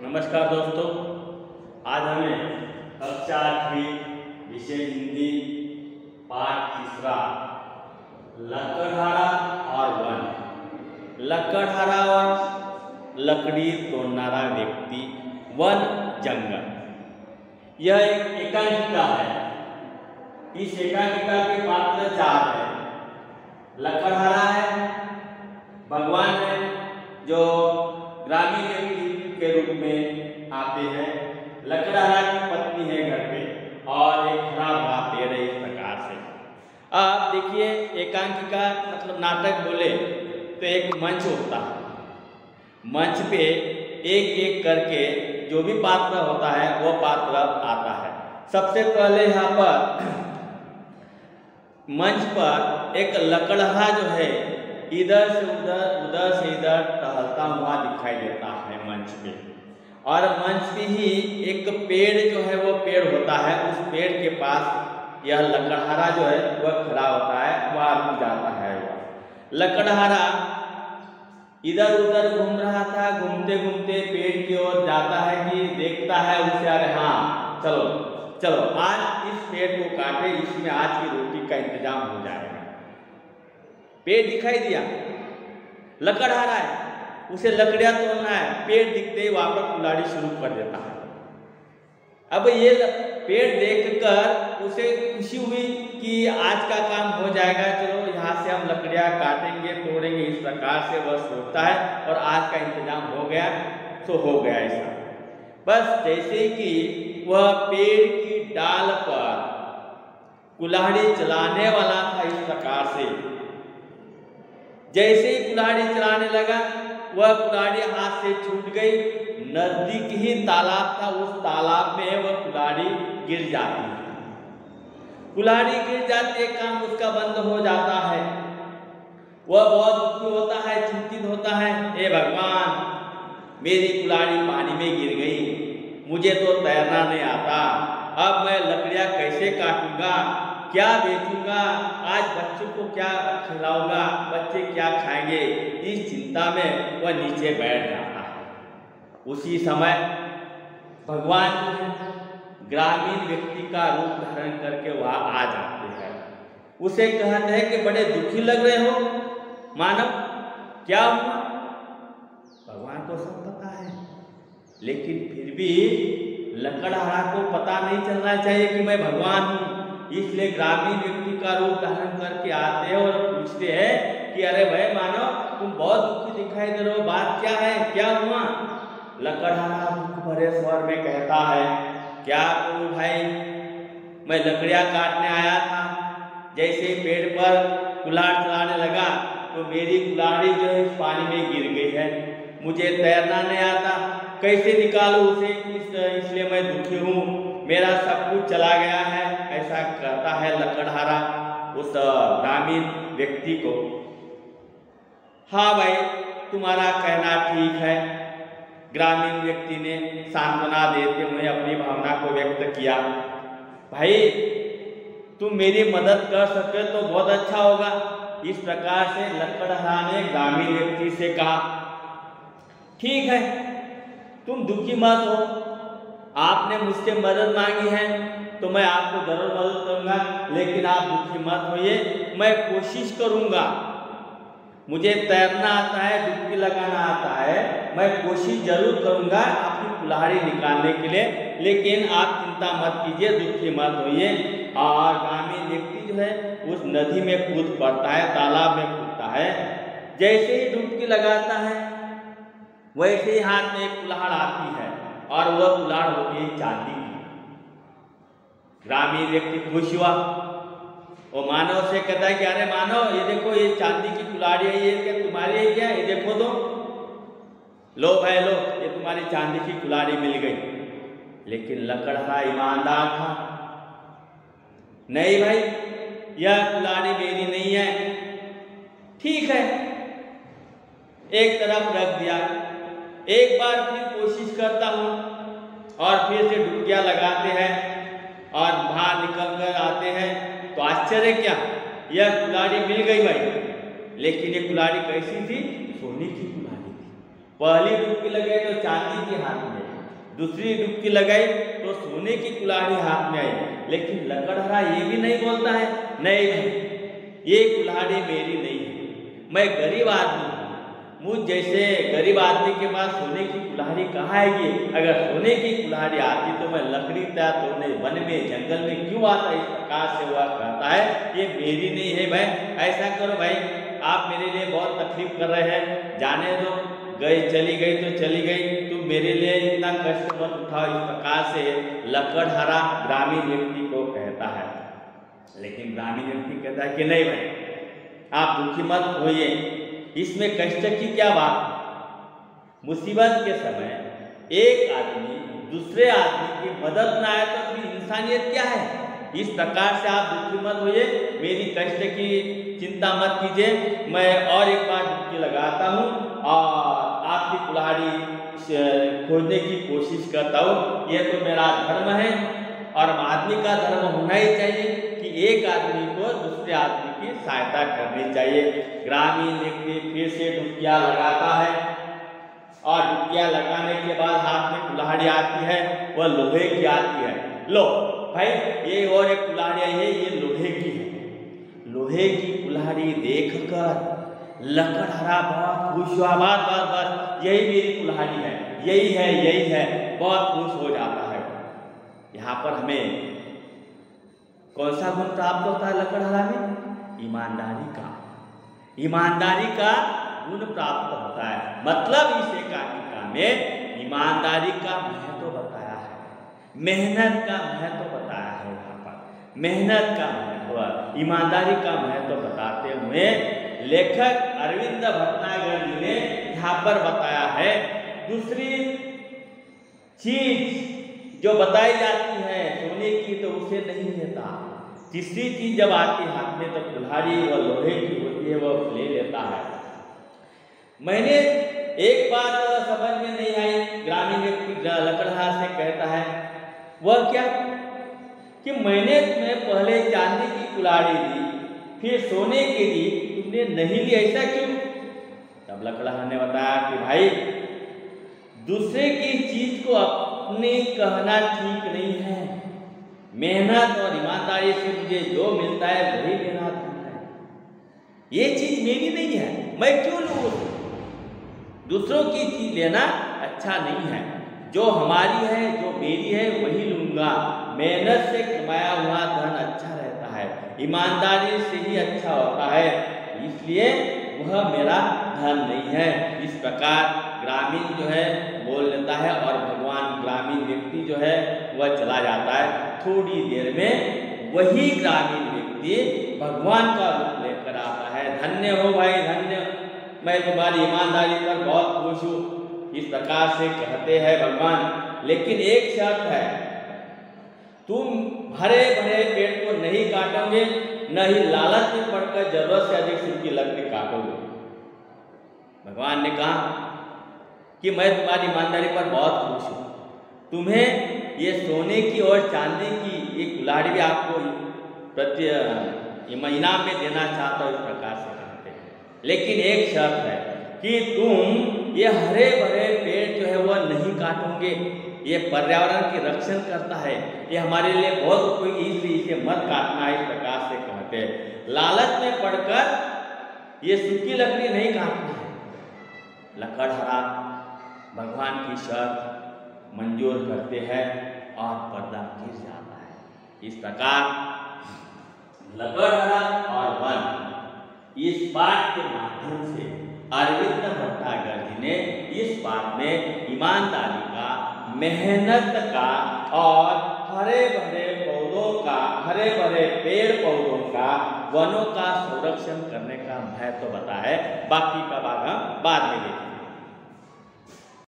नमस्कार दोस्तों, आज हमें कक्षा 8वीं विषय हिंदी पाठ 3 लकड़हारा और वन। लकड़हारा और लकड़ी तोड़नारा व्यक्ति, वन जंगल। यह एक एकांकिका है। इस एकांकिका के पात्र 4 हैं। लकड़हारा है, भगवान है जो ग्रामीण व्यक्ति के रूप में आते हैं। लकड़हारा की पत्नी है घर पे और एक हरा भरा पेड़ है। इस प्रकार से आप देखिए, एकांकिका मतलब नाटक बोले तो एक मंच होता है। मंच पे एक एक करके जो भी पात्र होता है वो पात्र आता है। सबसे पहले यहाँ पर मंच पर एक लकड़हारा जो है इधर से उधर उधर से इधर टहलता हुआ दिखाई देता है मंच पे। और मंच पे ही एक पेड़ जो है वो पेड़ होता है। उस पेड़ के पास यह लकड़हारा जो है वह खड़ा होता है, वह रुक जाता है। लकड़हारा इधर उधर घूम रहा था। घूमते घूमते पेड़ की ओर जाता है कि देखता है उसे, अरे हाँ चलो चलो आज इस पेड़ को काटे, इसमें आज की रोटी का इंतजाम हो जाएगा। पेड़ दिखाई दिया, लकड़हारा है, उसे लकड़ियां तोड़ना है। पेड़ दिखते ही वापस कुल्हाड़ी शुरू कर देता है। अब ये पेड़ देखकर उसे खुशी हुई कि आज का काम हो जाएगा, चलो यहाँ से हम लकड़ियां काटेंगे तोड़ेंगे। इस प्रकार से वह सोचता है और आज का इंतजाम हो गया तो हो गया। ऐसा बस जैसे कि वह पेड़ की डाल पर कुल्हाड़ी चलाने वाला था, इस प्रकार से जैसे ही कुल्हाड़ी चलाने लगा वह कुल्हाड़ी हाथ से छूट गई। नजदीक ही तालाब था, उस तालाब में वह कुल्हाड़ी गिर जाती है। कुल्हाड़ी गिर जाती है, काम उसका बंद हो जाता है। वह बहुत दुखी होता है, चिंतित होता है। हे भगवान, मेरी कुल्हाड़ी पानी में गिर गई, मुझे तो तैरना नहीं आता। अब मैं लकड़ियां कैसे काटूंगा, क्या बेचूंगा, आज बच्चों को क्या खिलाऊंगा, बच्चे क्या खाएंगे। इस चिंता में वह नीचे बैठ जाता है। उसी समय भगवान ग्रामीण व्यक्ति का रूप धारण करके वह आ जाते हैं। उसे कहते हैं कि बड़े दुखी लग रहे हो मानव, क्या हुआ। भगवान को सब पता है, लेकिन फिर भी लकड़हारा को पता नहीं चलना चाहिए कि मैं भगवान हूँ। इसलिए ग्रामीण व्यक्ति का रूप धारण करके आते हैं और पूछते हैं कि अरे भाई मानव, तुम बहुत दुखी दिखाई दे रहे हो, बात क्या है, क्या हुआ। लकड़हारा दुख भरे स्वर में कहता है, क्या करूं भाई, मैं लकड़ियां काटने आया था। जैसे ही पेड़ पर कुल्हाड़ चलाने लगा तो मेरी कुल्हाड़ी जो है पानी में गिर गई है। मुझे तैरना नहीं आता, कैसे निकालूं उसे, इसलिए मैं दुखी हूँ, मेरा सब कुछ चला गया है। ऐसा कहता है लकड़हारा उस ग्रामीण व्यक्ति को। हाँ भाई, तुम्हारा कहना ठीक है। ग्रामीण व्यक्ति ने सांत्वना देते हुए अपनी भावना को व्यक्त किया। भाई, तुम मेरी मदद कर सके तो बहुत अच्छा होगा। इस प्रकार से लकड़हारा ने ग्रामीण व्यक्ति से कहा, ठीक है, तुम दुखी मत हो, आपने मुझसे मदद मांगी है तो मैं आपको जरूर मदद करूंगा, लेकिन आप दुखी मत होइए, मैं कोशिश करूंगा। मुझे तैरना आता है, डुबकी लगाना आता है, मैं कोशिश जरूर करूंगा आपकी कुल्हाड़ी निकालने के लिए, लेकिन आप चिंता मत कीजिए, दुखी मत होइए। और ग्रामीण व्यक्ति जो है उस नदी में कूद पड़ता है, तालाब में कूदता है। जैसे ही डुबकी लगाता है वैसे ही हाथ में एक कुल्हाड़ आती है और वह कुल्हाड़ होती है चांदी की। ग्रामीण व्यक्ति खुश हुआ। वो मानव से कहता है कि अरे मानव, ये देखो, ये चांदी की कुल्हाड़ी है, ये क्या तुम्हारी है क्या, ये देखो तो, लो भाई लो, ये तुम्हारी चांदी की कुल्हाड़ी मिल गई। लेकिन लकड़हारा ईमानदार था। नहीं भाई, यह कुल्हाड़ी मेरी नहीं है। ठीक है, एक तरफ रख दिया। एक बार फिर कोशिश करता हूँ और फिर से डुबकियां लगाते हैं और बाहर निकल कर आते हैं तो आश्चर्य क्या, यह कुल्हाड़ी मिल गई भाई। लेकिन ये कुल्हाड़ी कैसी थी, सोने की कुल्हाड़ी थी। पहली डुबकी लगे तो चांदी के हाथ में, दूसरी डुबकी लगाई तो सोने की कुल्हाड़ी हाथ में आई, लेकिन लकड़हारा ये भी नहीं बोलता है, नहीं ये कुल्हाड़ी मेरी नहीं है, मैं गरीब आदमी हूँ, मुझ जैसे गरीब आदमी के पास सोने की कुल्हाड़ी कहाँ आएगी? अगर सोने की कुल्हाड़ी आती तो मैं लकड़ी तैयार तोड़ने वन में जंगल में क्यों आता? इस प्रकार से वह कहता है ये मेरी नहीं है भाई, ऐसा करो भाई, आप मेरे लिए बहुत तकलीफ कर रहे हैं, जाने दो, गई चली गई तो चली गई, तुम मेरे लिए इतना कष्ट मत उठाओ। इस प्रकार से लकड़हारा ग्रामीण व्यक्ति को कहता है। लेकिन ग्रामीण व्यक्ति कहता है कि नहीं भाई, आप दुखी मत होइए, इसमें कष्ट की क्या बात है? मुसीबत के समय एक आदमी दूसरे आदमी की मदद न आए तो फिर इंसानियत क्या है? इस प्रकार से आप दुखी मत होइए, मेरी कष्ट की चिंता मत कीजिए, मैं और एक बार डुबकी लगाता हूँ और आपकी कुल्हाड़ी खोजने की कोशिश करता हूँ। यह तो मेरा धर्म है और आदमी का धर्म होना ही चाहिए कि एक आदमी को दूसरे आदमी की सहायता करनी चाहिए। ग्रामीण व्यक्ति फिर से डुबकियाँ लगाता है और डुबकियाँ लगाने के बाद हाथ में कुल्हाड़ी आती है, वह लोहे की आती है। लो भाई, ये और एक कुल्हाड़ी आई है, ये लोहे की है। लोहे की कुल्हाड़ी देखकर लकड़हारा बहुत खुश हुआ, बस यही मेरी कुल्हाड़ी है, यही है, बहुत खुश हो जाता है। यहाँ पर हमें कौन सा गुण प्राप्त होता है लकड़हारा में? ईमानदारी का गुण प्राप्त होता है। मतलब इस एकांकिका में ईमानदारी का महत्व बताया है, मेहनत का महत्व बताया है। यहाँ पर मेहनत का महत्व, ईमानदारी का महत्व बताते हुए लेखक अरविंद भटनागर जी ने यहाँ पर बताया है। दूसरी चीज जो बताई जाती है सोने की तो उसे नहीं लेता, तीसरी चीज जब आती हाथ में तो कुल्हाड़ी वह लोहे की होती है, वह ले लेता है। मैंने एक बात समझ में नहीं आई, ग्रामीण व्यक्ति लकड़हारा से कहता है, वह क्या कि मैंने तुम्हें पहले चांदी की कुल्हाड़ी दी, फिर सोने की दी, तुमने नहीं ली, ऐसा क्यों? तब लकड़हारा ने बताया कि भाई, दूसरे की चीज को अपने कहना ठीक नहीं है, मेहनत और ईमानदारी से मुझे जो मिलता है वही मेरा धन है, ये चीज मेरी नहीं है, मैं क्यों लूँ? दूसरों की चीज लेना अच्छा नहीं है, जो हमारी है जो मेरी है वही लूँगा। मेहनत से कमाया हुआ धन अच्छा रहता है, ईमानदारी से ही अच्छा होता है, इसलिए वह मेरा धन नहीं है। इस प्रकार ग्रामीण जो है बोल लेता है और भगवान ग्रामीण व्यक्ति जो है वह चला जाता है। थोड़ी देर में वही ग्रामीण व्यक्ति भगवान का रूप लेकर आता है। धन्य हो भाई, धन्य, मैं तुम्हारी ईमानदारी पर बहुत खुश हूँ, इस प्रकार से कहते हैं भगवान। लेकिन एक शर्त है, तुम हरे भरे पेड़ को नहीं काटोगे, न ही लालच में पड़कर जरूरत से अधिक सूखी लकड़ी काटोगे। भगवान ने कहा कि मैं तुम्हारी ईमानदारी पर बहुत खुश हूँ, तुम्हें ये सोने की और चांदी की ये कुल्हाड़ी भी आपको इनाम में देना चाहता हूँ, इस प्रकार से कहते हैं। लेकिन एक शर्त है कि तुम ये हरे भरे पेड़ जो है वह नहीं काटोगे, ये पर्यावरण की रक्षण करता है, ये हमारे लिए बहुत उपयोगी, इसलिए इसे मत काटना, इस प्रकार से कहते हैं। लालच में पड़कर ये सूखी लकड़ी नहीं काटना है। लकड़हारा भगवान की शर्त मंजूर करते हैं और पर्दा गिर जाता है। इस प्रकार लकड़हारा और वन इस पाठ के माध्यम से अरविंद भट्टागर जी ने इस पाठ में ईमानदारी का, मेहनत का और हरे भरे पौधों का, हरे भरे पेड़ पौधों का, वनों का संरक्षण करने का महत्व बताया है। बाकी का भाग हम बाद में देखेंगे।